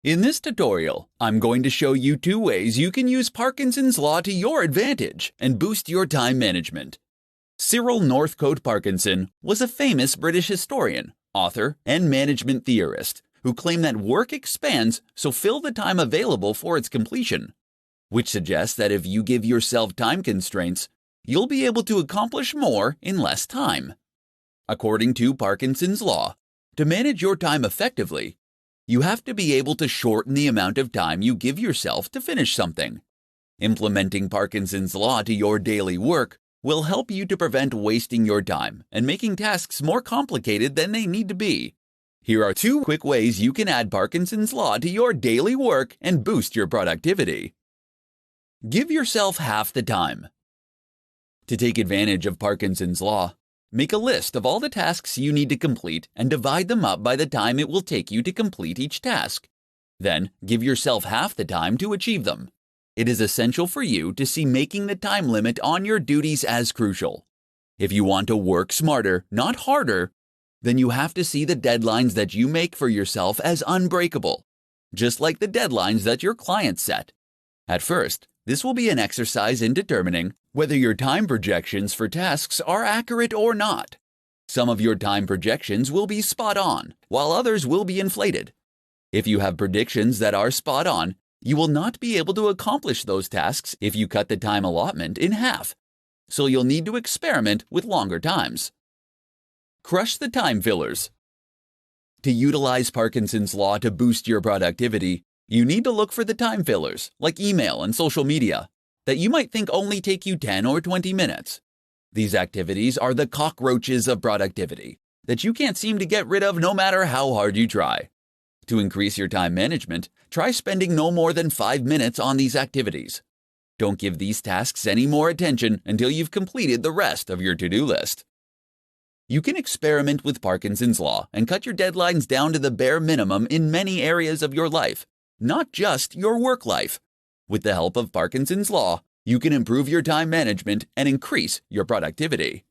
In this tutorial, I'm going to show you 2 ways you can use Parkinson's law to your advantage and boost your time management. Cyril Northcote Parkinson was a famous British historian, author, and management theorist who claimed that work expands, so fill the time available for its completion, which suggests that if you give yourself time constraints, you'll be able to accomplish more in less time. According to Parkinson's law, to manage your time effectively, you have to be able to shorten the amount of time you give yourself to finish something. Implementing Parkinson's law to your daily work will help you to prevent wasting your time and making tasks more complicated than they need to be. Here are 2 quick ways you can add Parkinson's law to your daily work and boost your productivity. Give yourself half the time. To take advantage of Parkinson's law, make a list of all the tasks you need to complete and divide them up by the time it will take you to complete each task. Then, give yourself half the time to achieve them. It is essential for you to see making the time limit on your duties as crucial. If you want to work smarter, not harder, then you have to see the deadlines that you make for yourself as unbreakable, just like the deadlines that your clients set. At first, this will be an exercise in determining whether your time projections for tasks are accurate or not. Some of your time projections will be spot on, while others will be inflated. If you have predictions that are spot on, you will not be able to accomplish those tasks if you cut the time allotment in half, so you'll need to experiment with longer times. Crush the time fillers. To utilize Parkinson's law to boost your productivity, you need to look for the time fillers, like email and social media, that you might think only take you 10 or 20 minutes. These activities are the cockroaches of productivity that you can't seem to get rid of no matter how hard you try. To increase your time management, try spending no more than 5 minutes on these activities. Don't give these tasks any more attention until you've completed the rest of your to-do list. You can experiment with Parkinson's law and cut your deadlines down to the bare minimum in many areas of your life, not just your work life. With the help of Parkinson's law, you can improve your time management and increase your productivity.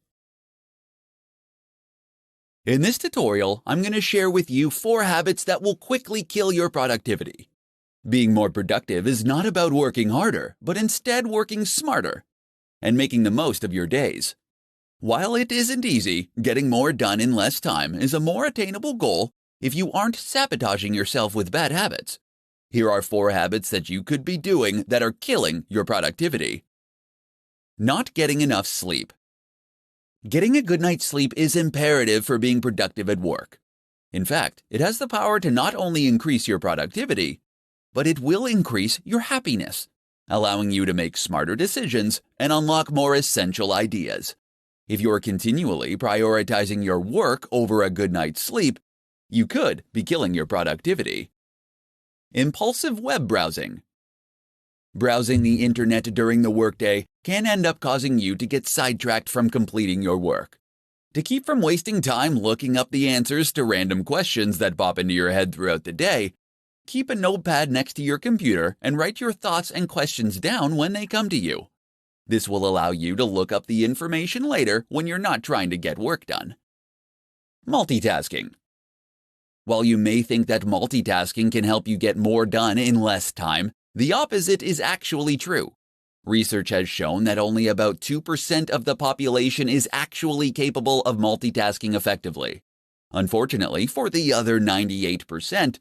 In this tutorial, I'm going to share with you 4 habits that will quickly kill your productivity. Being more productive is not about working harder, but instead working smarter and making the most of your days. While it isn't easy, getting more done in less time is a more attainable goal if you aren't sabotaging yourself with bad habits. Here are 4 habits that you could be doing that are killing your productivity. Not getting enough sleep. Getting a good night's sleep is imperative for being productive at work. In fact, it has the power to not only increase your productivity, but it will increase your happiness, allowing you to make smarter decisions and unlock more essential ideas. If you're continually prioritizing your work over a good night's sleep, you could be killing your productivity. Impulsive web browsing. Browsing the internet during the workday can end up causing you to get sidetracked from completing your work. To keep from wasting time looking up the answers to random questions that pop into your head throughout the day, keep a notepad next to your computer and write your thoughts and questions down when they come to you. This will allow you to look up the information later when you're not trying to get work done. Multitasking. While you may think that multitasking can help you get more done in less time, the opposite is actually true. Research has shown that only about 2% of the population is actually capable of multitasking effectively. Unfortunately, for the other 98%,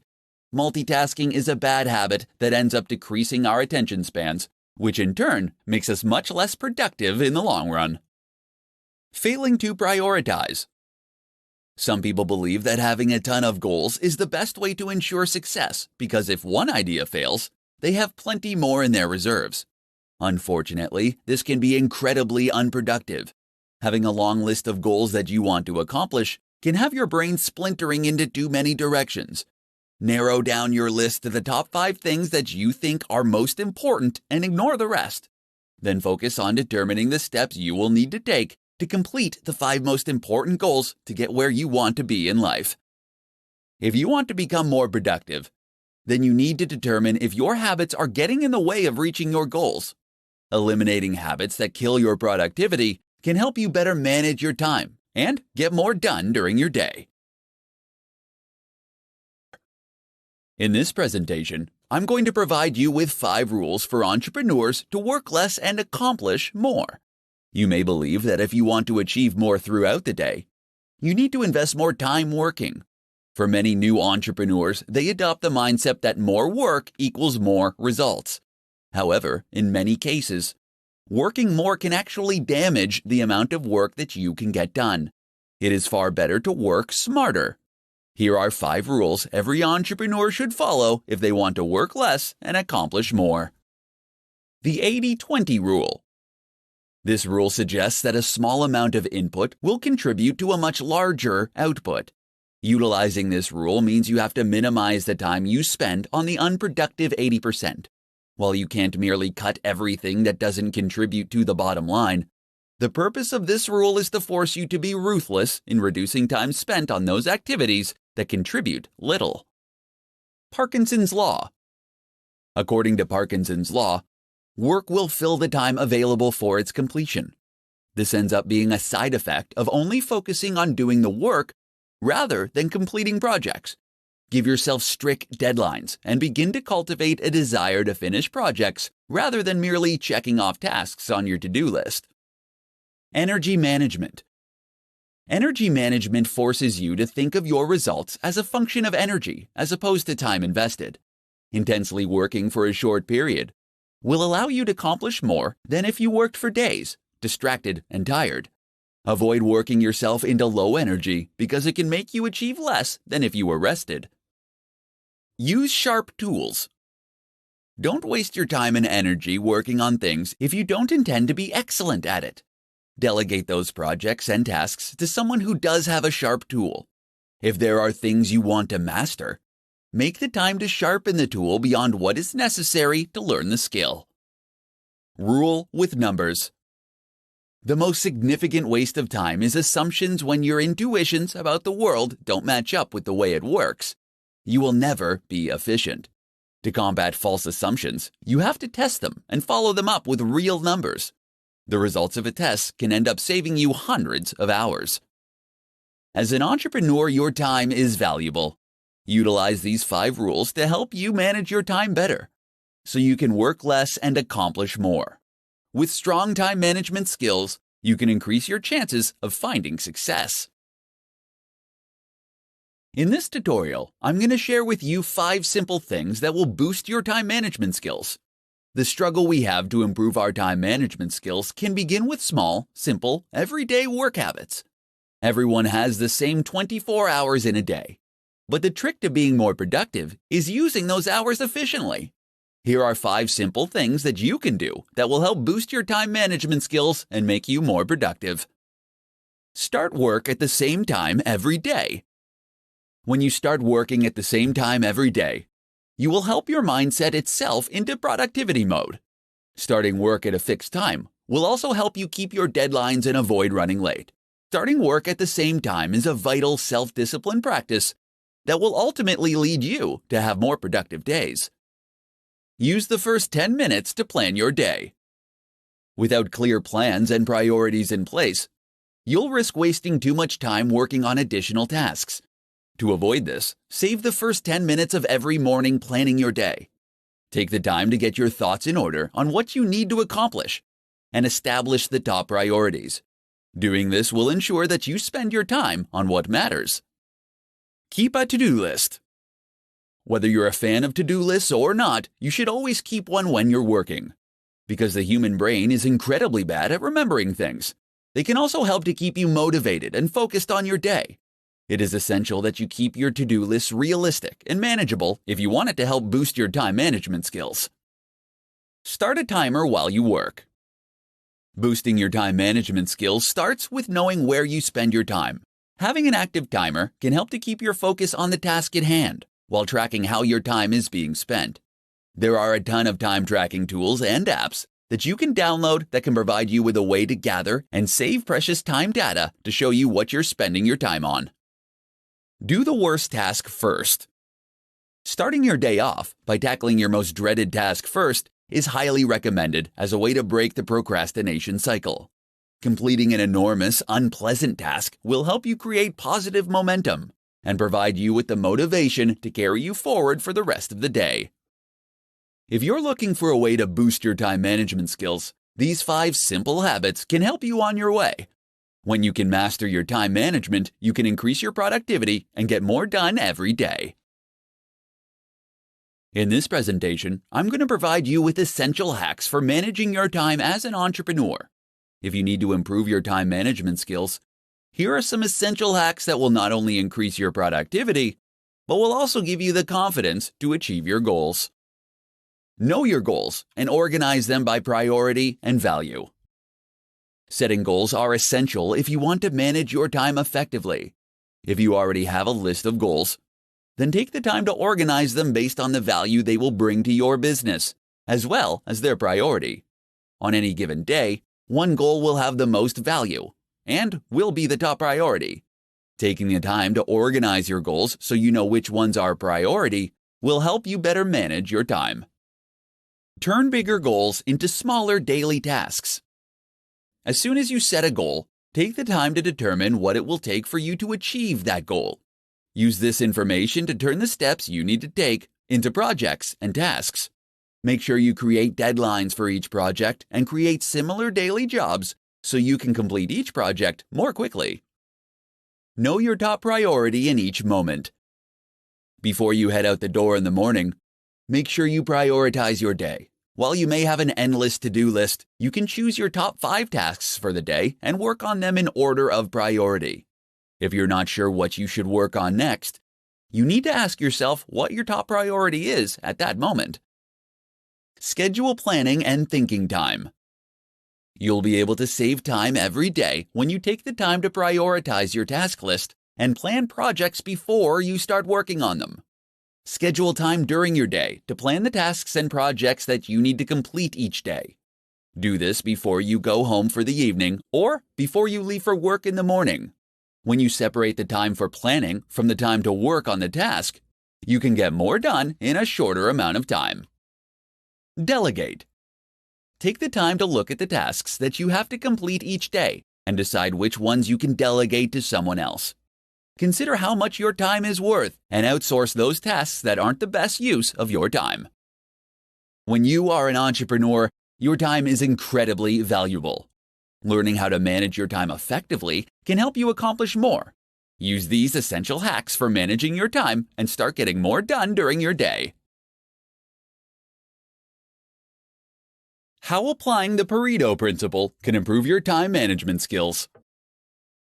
multitasking is a bad habit that ends up decreasing our attention spans, which in turn makes us much less productive in the long run. Failing to prioritize. Some people believe that having a ton of goals is the best way to ensure success because if one idea fails, they have plenty more in their reserves. Unfortunately, this can be incredibly unproductive. Having a long list of goals that you want to accomplish can have your brain splintering into too many directions. Narrow down your list to the top 5 things that you think are most important and ignore the rest. Then focus on determining the steps you will need to take to complete the 5 most important goals to get where you want to be in life. If you want to become more productive, then you need to determine if your habits are getting in the way of reaching your goals. Eliminating habits that kill your productivity can help you better manage your time and get more done during your day. In this presentation, I'm going to provide you with 5 rules for entrepreneurs to work less and accomplish more. You may believe that if you want to achieve more throughout the day, you need to invest more time working. For many new entrepreneurs, they adopt the mindset that more work equals more results. However, in many cases, working more can actually damage the amount of work that you can get done. It is far better to work smarter. Here are 5 rules every entrepreneur should follow if they want to work less and accomplish more. The 80-20 rule. This rule suggests that a small amount of input will contribute to a much larger output. Utilizing this rule means you have to minimize the time you spend on the unproductive 80%. While you can't merely cut everything that doesn't contribute to the bottom line, the purpose of this rule is to force you to be ruthless in reducing time spent on those activities that contribute little. Parkinson's Law. According to Parkinson's Law, work will fill the time available for its completion. This ends up being a side effect of only focusing on doing the work rather than completing projects. Give yourself strict deadlines and begin to cultivate a desire to finish projects rather than merely checking off tasks on your to-do list. Energy management. Energy management forces you to think of your results as a function of energy as opposed to time invested. Intensely working for a short period will allow you to accomplish more than if you worked for days, distracted and tired. Avoid working yourself into low energy because it can make you achieve less than if you were rested. Use sharp tools. Don't waste your time and energy working on things if you don't intend to be excellent at it. Delegate those projects and tasks to someone who does have a sharp tool. If there are things you want to master, make the time to sharpen the tool beyond what is necessary to learn the skill. Rule with numbers. The most significant waste of time is assumptions when your intuitions about the world don't match up with the way it works. You will never be efficient. To combat false assumptions, you have to test them and follow them up with real numbers. The results of a test can end up saving you hundreds of hours. As an entrepreneur, your time is valuable. Utilize these 5 rules to help you manage your time better, so you can work less and accomplish more. With strong time management skills, you can increase your chances of finding success. In this tutorial, I'm going to share with you 5 simple things that will boost your time management skills. The struggle we have to improve our time management skills can begin with small, simple, everyday work habits. Everyone has the same 24 hours in a day, but the trick to being more productive is using those hours efficiently. Here are 5 simple things that you can do that will help boost your time management skills and make you more productive. Start work at the same time every day. When you start working at the same time every day, you will help your mind set itself into productivity mode. Starting work at a fixed time will also help you keep your deadlines and avoid running late. Starting work at the same time is a vital self-discipline practice that will ultimately lead you to have more productive days. Use the first 10 minutes to plan your day. Without clear plans and priorities in place, you'll risk wasting too much time working on additional tasks. To avoid this, save the first 10 minutes of every morning planning your day. Take the time to get your thoughts in order on what you need to accomplish and establish the top priorities. Doing this will ensure that you spend your time on what matters. Keep a to-do list. Whether you're a fan of to-do lists or not, you should always keep one when you're working. Because the human brain is incredibly bad at remembering things, they can also help to keep you motivated and focused on your day. It is essential that you keep your to-do lists realistic and manageable if you want it to help boost your time management skills. Start a timer while you work. Boosting your time management skills starts with knowing where you spend your time. Having an active timer can help to keep your focus on the task at hand while tracking how your time is being spent. There are a ton of time tracking tools and apps that you can download that can provide you with a way to gather and save precious time data to show you what you're spending your time on. Do the worst task first. Starting your day off by tackling your most dreaded task first is highly recommended as a way to break the procrastination cycle. Completing an enormous, unpleasant task will help you create positive momentum. and provide you with the motivation to carry you forward for the rest of the day. If you're looking for a way to boost your time management skills, these 5 simple habits can help you on your way. When you can master your time management, you can increase your productivity and get more done every day. In this presentation, I'm going to provide you with essential hacks for managing your time as an entrepreneur. If you need to improve your time management skills, here are some essential hacks that will not only increase your productivity, but will also give you the confidence to achieve your goals. Know your goals and organize them by priority and value. Setting goals are essential if you want to manage your time effectively. If you already have a list of goals, then take the time to organize them based on the value they will bring to your business, as well as their priority. On any given day, one goal will have the most value and will be the top priority. Taking the time to organize your goals so you know which ones are priority will help you better manage your time. Turn bigger goals into smaller daily tasks. As soon as you set a goal, take the time to determine what it will take for you to achieve that goal. Use this information to turn the steps you need to take into projects and tasks. Make sure you create deadlines for each project and create similar daily jobs so you can complete each project more quickly. Know your top priority in each moment. Before you head out the door in the morning, make sure you prioritize your day. While you may have an endless to-do list, you can choose your top 5 tasks for the day and work on them in order of priority. If you're not sure what you should work on next, you need to ask yourself what your top priority is at that moment. Schedule planning and thinking time. You'll be able to save time every day when you take the time to prioritize your task list and plan projects before you start working on them. Schedule time during your day to plan the tasks and projects that you need to complete each day. Do this before you go home for the evening or before you leave for work in the morning. When you separate the time for planning from the time to work on the task, you can get more done in a shorter amount of time. Delegate. Take the time to look at the tasks that you have to complete each day and decide which ones you can delegate to someone else. Consider how much your time is worth and outsource those tasks that aren't the best use of your time. When you are an entrepreneur, your time is incredibly valuable. Learning how to manage your time effectively can help you accomplish more. Use these essential hacks for managing your time and start getting more done during your day. How applying the Pareto principle can improve your time management skills.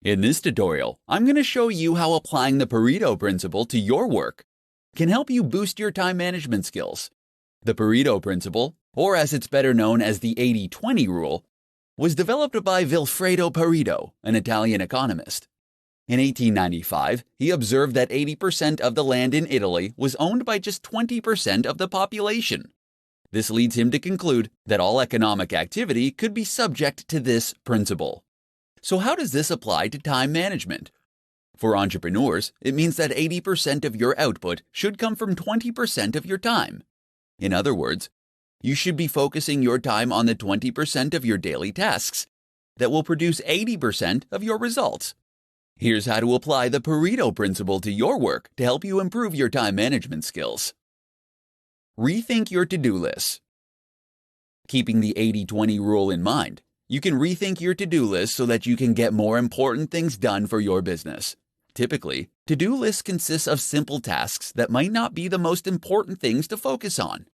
In this tutorial, I'm going to show you how applying the Pareto principle to your work can help you boost your time management skills. The Pareto principle, or as it's better known as the 80-20 rule, was developed by Vilfredo Pareto, an Italian economist. In 1895, he observed that 80% of the land in Italy was owned by just 20% of the population. This leads him to conclude that all economic activity could be subject to this principle. So how does this apply to time management? For entrepreneurs, it means that 80% of your output should come from 20% of your time. In other words, you should be focusing your time on the 20% of your daily tasks that will produce 80% of your results. Here's how to apply the Pareto principle to your work to help you improve your time management skills. Rethink your to-do list. Keeping the 80-20 rule in mind, you can rethink your to-do list so that you can get more important things done for your business. Typically, to-do lists consist of simple tasks that might not be the most important things to focus on.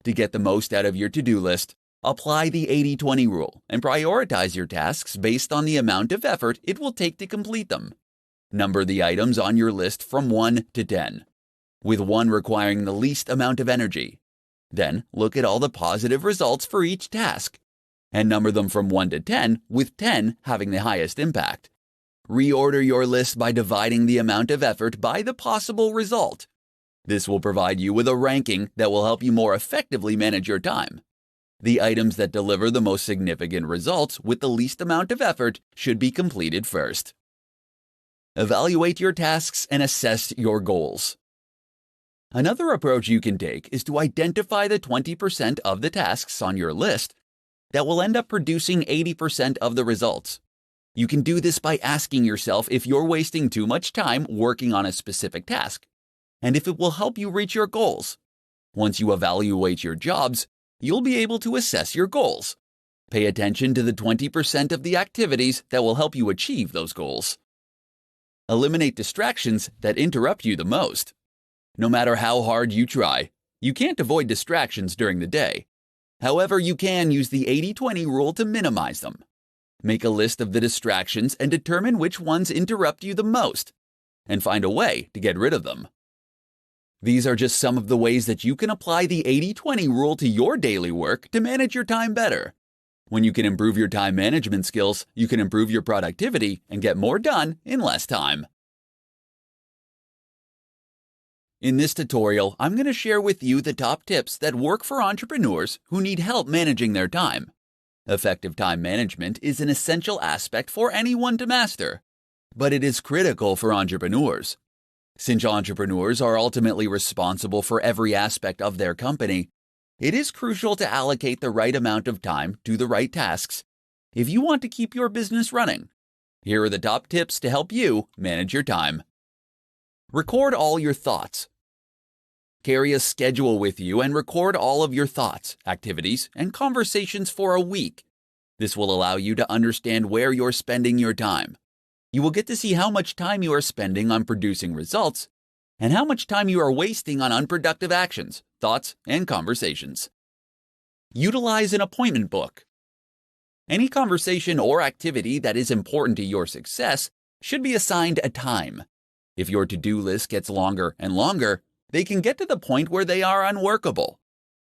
To get the most out of your to-do list, apply the 80-20 rule and prioritize your tasks based on the amount of effort it will take to complete them. Number the items on your list from 1 to 10, with 1 requiring the least amount of energy. Then look at all the positive results for each task, and number them from 1 to 10, with 10 having the highest impact. Reorder your list by dividing the amount of effort by the possible result. This will provide you with a ranking that will help you more effectively manage your time. The items that deliver the most significant results with the least amount of effort should be completed first. Evaluate your tasks and assess your goals. Another approach you can take is to identify the 20% of the tasks on your list that will end up producing 80% of the results. You can do this by asking yourself if you're wasting too much time working on a specific task, and if it will help you reach your goals. Once you evaluate your jobs, you'll be able to assess your goals. Pay attention to the 20% of the activities that will help you achieve those goals. Eliminate distractions that interrupt you the most. No matter how hard you try, you can't avoid distractions during the day. However, you can use the 80-20 rule to minimize them. Make a list of the distractions and determine which ones interrupt you the most, and find a way to get rid of them. These are just some of the ways that you can apply the 80-20 rule to your daily work to manage your time better. When you can improve your time management skills, you can improve your productivity and get more done in less time. In this tutorial, I'm going to share with you the top tips that work for entrepreneurs who need help managing their time. Effective time management is an essential aspect for anyone to master, but it is critical for entrepreneurs. Since entrepreneurs are ultimately responsible for every aspect of their company, it is crucial to allocate the right amount of time to the right tasks if you want to keep your business running. Here are the top tips to help you manage your time. Record all your thoughts. Carry a schedule with you and record all of your thoughts, activities, and conversations for a week. This will allow you to understand where you're spending your time. You will get to see how much time you are spending on producing results and how much time you are wasting on unproductive actions, thoughts, and conversations. Utilize an appointment book. Any conversation or activity that is important to your success should be assigned a time. If your to-do list gets longer and longer, they can get to the point where they are unworkable.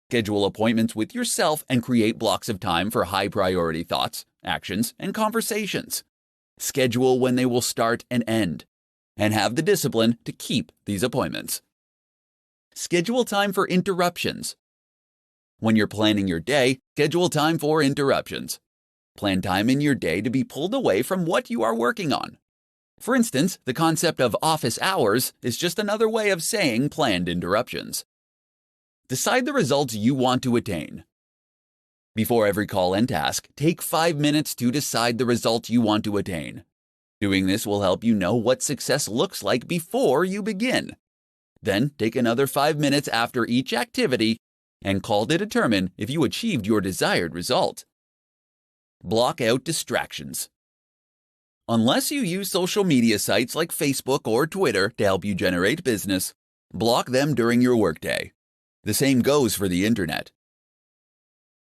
Schedule appointments with yourself and create blocks of time for high-priority thoughts, actions, and conversations. Schedule when they will start and end, and have the discipline to keep these appointments. Schedule time for interruptions. When you're planning your day, schedule time for interruptions. Plan time in your day to be pulled away from what you are working on. For instance, the concept of office hours is just another way of saying planned interruptions. Decide the results you want to attain. Before every call and task, take 5 minutes to decide the results you want to attain. Doing this will help you know what success looks like before you begin. Then take another 5 minutes after each activity and call to determine if you achieved your desired result. Block out distractions. Unless you use social media sites like Facebook or Twitter to help you generate business, block them during your workday. The same goes for the internet.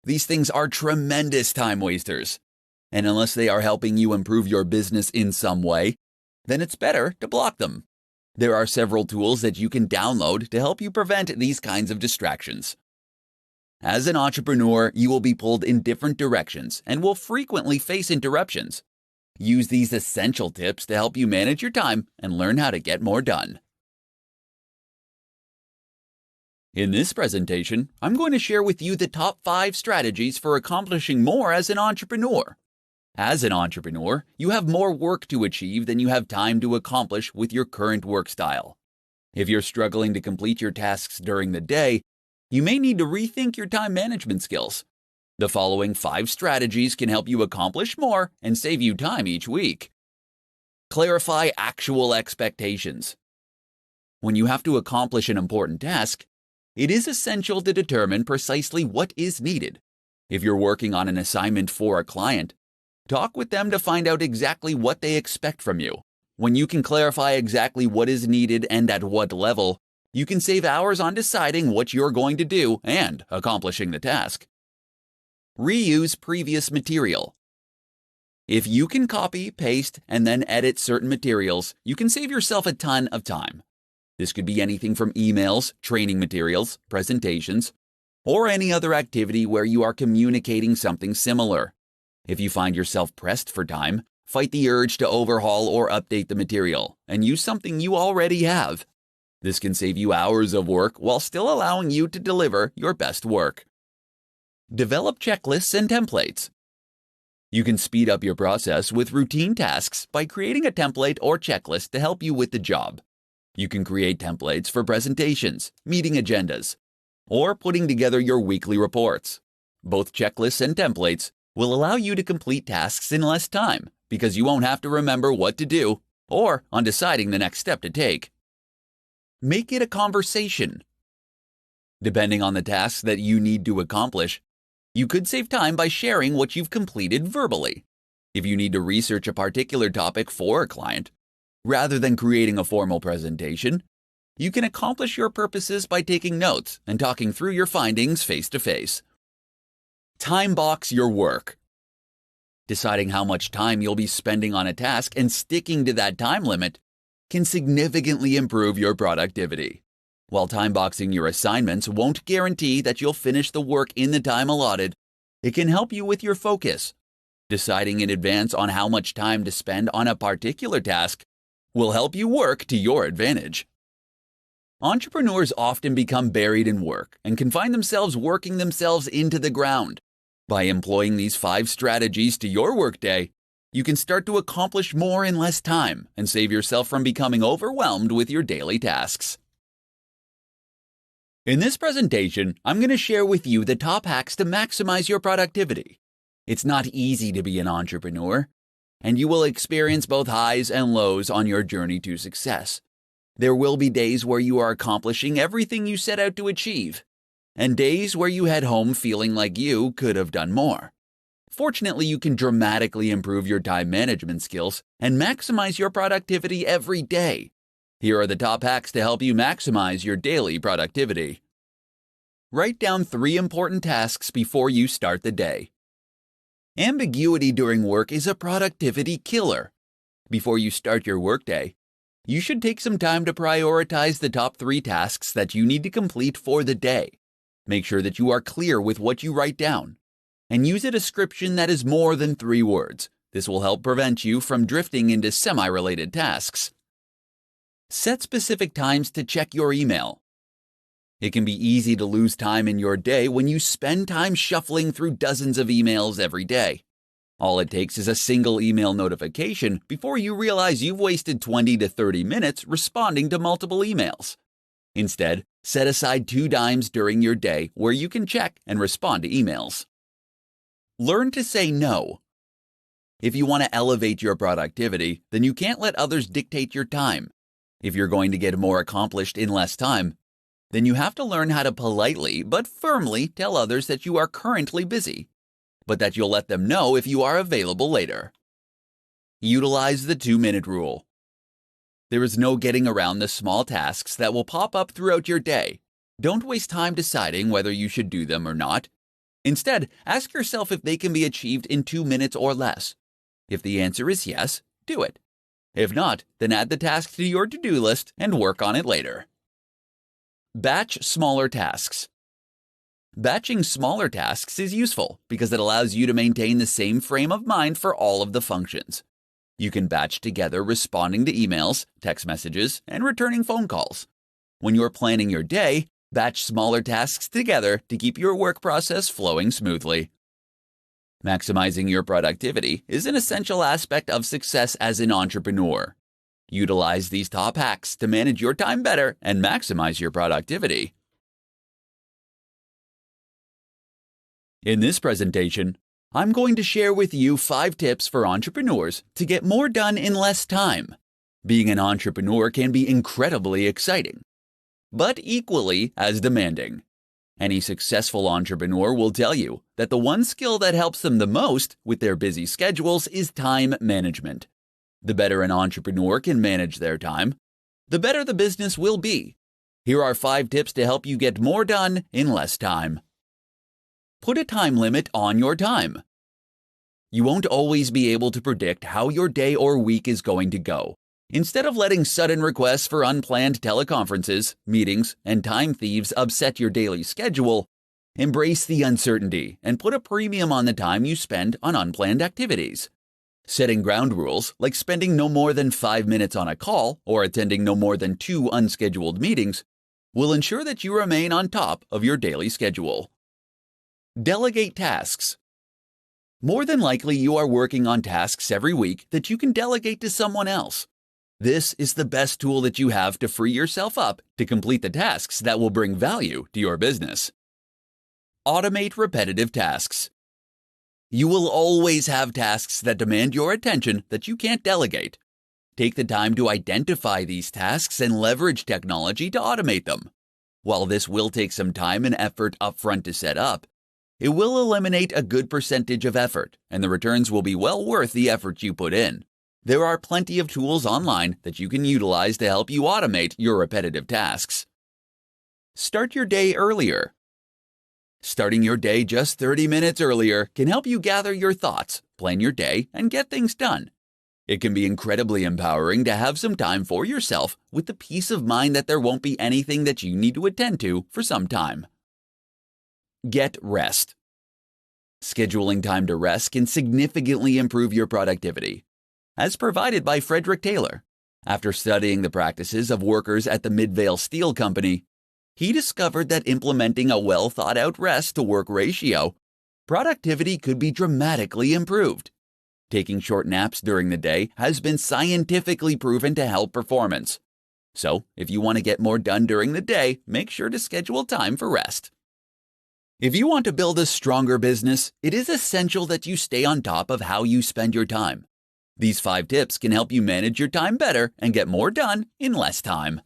These things are tremendous time wasters, and unless they are helping you improve your business in some way, then it's better to block them. There are several tools that you can download to help you prevent these kinds of distractions. As an entrepreneur, you will be pulled in different directions and will frequently face interruptions. Use these essential tips to help you manage your time and learn how to get more done. In this presentation, I'm going to share with you the top 5 strategies for accomplishing more as an entrepreneur. As an entrepreneur, you have more work to achieve than you have time to accomplish with your current work style. If you're struggling to complete your tasks during the day, you may need to rethink your time management skills. The following 5 strategies can help you accomplish more and save you time each week. Clarify actual expectations. When you have to accomplish an important task, it is essential to determine precisely what is needed. If you're working on an assignment for a client, talk with them to find out exactly what they expect from you. When you can clarify exactly what is needed and at what level, you can save hours on deciding what you're going to do and accomplishing the task. Reuse previous material. If you can copy, paste, and then edit certain materials, you can save yourself a ton of time. This could be anything from emails, training materials, presentations, or any other activity where you are communicating something similar. If you find yourself pressed for time, fight the urge to overhaul or update the material and use something you already have. This can save you hours of work while still allowing you to deliver your best work. Develop checklists and templates. You can speed up your process with routine tasks by creating a template or checklist to help you with the job. You can create templates for presentations, meeting agendas, or putting together your weekly reports. Both checklists and templates will allow you to complete tasks in less time, because you won't have to remember what to do or on deciding the next step to take. Make it a conversation. Depending on the tasks that you need to accomplish, you could save time by sharing what you've completed verbally. If you need to research a particular topic for a client, rather than creating a formal presentation, you can accomplish your purposes by taking notes and talking through your findings face to face. Time box your work. Deciding how much time you'll be spending on a task and sticking to that time limit can significantly improve your productivity. While time boxing your assignments won't guarantee that you'll finish the work in the time allotted, it can help you with your focus. Deciding in advance on how much time to spend on a particular task will help you work to your advantage. Entrepreneurs often become buried in work and can find themselves working themselves into the ground. By employing these 5 strategies to your workday, you can start to accomplish more in less time and save yourself from becoming overwhelmed with your daily tasks. In this presentation, I'm going to share with you the top hacks to maximize your productivity. It's not easy to be an entrepreneur, and you will experience both highs and lows on your journey to success. There will be days where you are accomplishing everything you set out to achieve, and days where you head home feeling like you could have done more. Fortunately, you can dramatically improve your time management skills and maximize your productivity every day. Here are the top hacks to help you maximize your daily productivity. Write down 3 important tasks before you start the day. Ambiguity during work is a productivity killer. Before you start your workday, you should take some time to prioritize the top 3 tasks that you need to complete for the day. Make sure that you are clear with what you write down, and use a description that is more than 3 words. This will help prevent you from drifting into semi-related tasks. Set specific times to check your email. It can be easy to lose time in your day when you spend time shuffling through dozens of emails every day. All it takes is a single email notification before you realize you've wasted 20 to 30 minutes responding to multiple emails. Instead, set aside 2 times during your day where you can check and respond to emails. Learn to say no. If you want to elevate your productivity, then you can't let others dictate your time. If you're going to get more accomplished in less time, then you have to learn how to politely but firmly tell others that you are currently busy, but that you'll let them know if you are available later. Utilize the 2-minute rule. There is no getting around the small tasks that will pop up throughout your day. Don't waste time deciding whether you should do them or not. Instead, ask yourself if they can be achieved in 2 minutes or less. If the answer is yes, do it. If not, then add the task to your to-do list and work on it later. Batch smaller tasks. Batching smaller tasks is useful because it allows you to maintain the same frame of mind for all of the functions. You can batch together responding to emails, text messages, and returning phone calls. When you're planning your day, batch smaller tasks together to keep your work process flowing smoothly. Maximizing your productivity is an essential aspect of success as an entrepreneur. Utilize these top hacks to manage your time better and maximize your productivity. In this presentation, I'm going to share with you 5 tips for entrepreneurs to get more done in less time. Being an entrepreneur can be incredibly exciting, but equally as demanding. Any successful entrepreneur will tell you that the one skill that helps them the most with their busy schedules is time management. The better an entrepreneur can manage their time, the better the business will be. Here are 5 tips to help you get more done in less time. Put a time limit on your time. You won't always be able to predict how your day or week is going to go. Instead of letting sudden requests for unplanned teleconferences, meetings, and time thieves upset your daily schedule, embrace the uncertainty and put a premium on the time you spend on unplanned activities. Setting ground rules, like spending no more than 5 minutes on a call or attending no more than 2 unscheduled meetings, will ensure that you remain on top of your daily schedule. Delegate tasks. More than likely, you are working on tasks every week that you can delegate to someone else. This is the best tool that you have to free yourself up to complete the tasks that will bring value to your business. Automate repetitive tasks. You will always have tasks that demand your attention that you can't delegate. Take the time to identify these tasks and leverage technology to automate them. While this will take some time and effort upfront to set up, it will eliminate a good percentage of effort, and the returns will be well worth the effort you put in. There are plenty of tools online that you can utilize to help you automate your repetitive tasks. Start your day earlier. Starting your day just 30 minutes earlier can help you gather your thoughts, plan your day, and get things done. It can be incredibly empowering to have some time for yourself with the peace of mind that there won't be anything that you need to attend to for some time. Get rest. Scheduling time to rest can significantly improve your productivity. As provided by Frederick Taylor, after studying the practices of workers at the Midvale Steel Company, he discovered that implementing a well-thought-out rest-to-work ratio, productivity could be dramatically improved. Taking short naps during the day has been scientifically proven to help performance. So, if you want to get more done during the day, make sure to schedule time for rest. If you want to build a stronger business, it is essential that you stay on top of how you spend your time. These 5 tips can help you manage your time better and get more done in less time.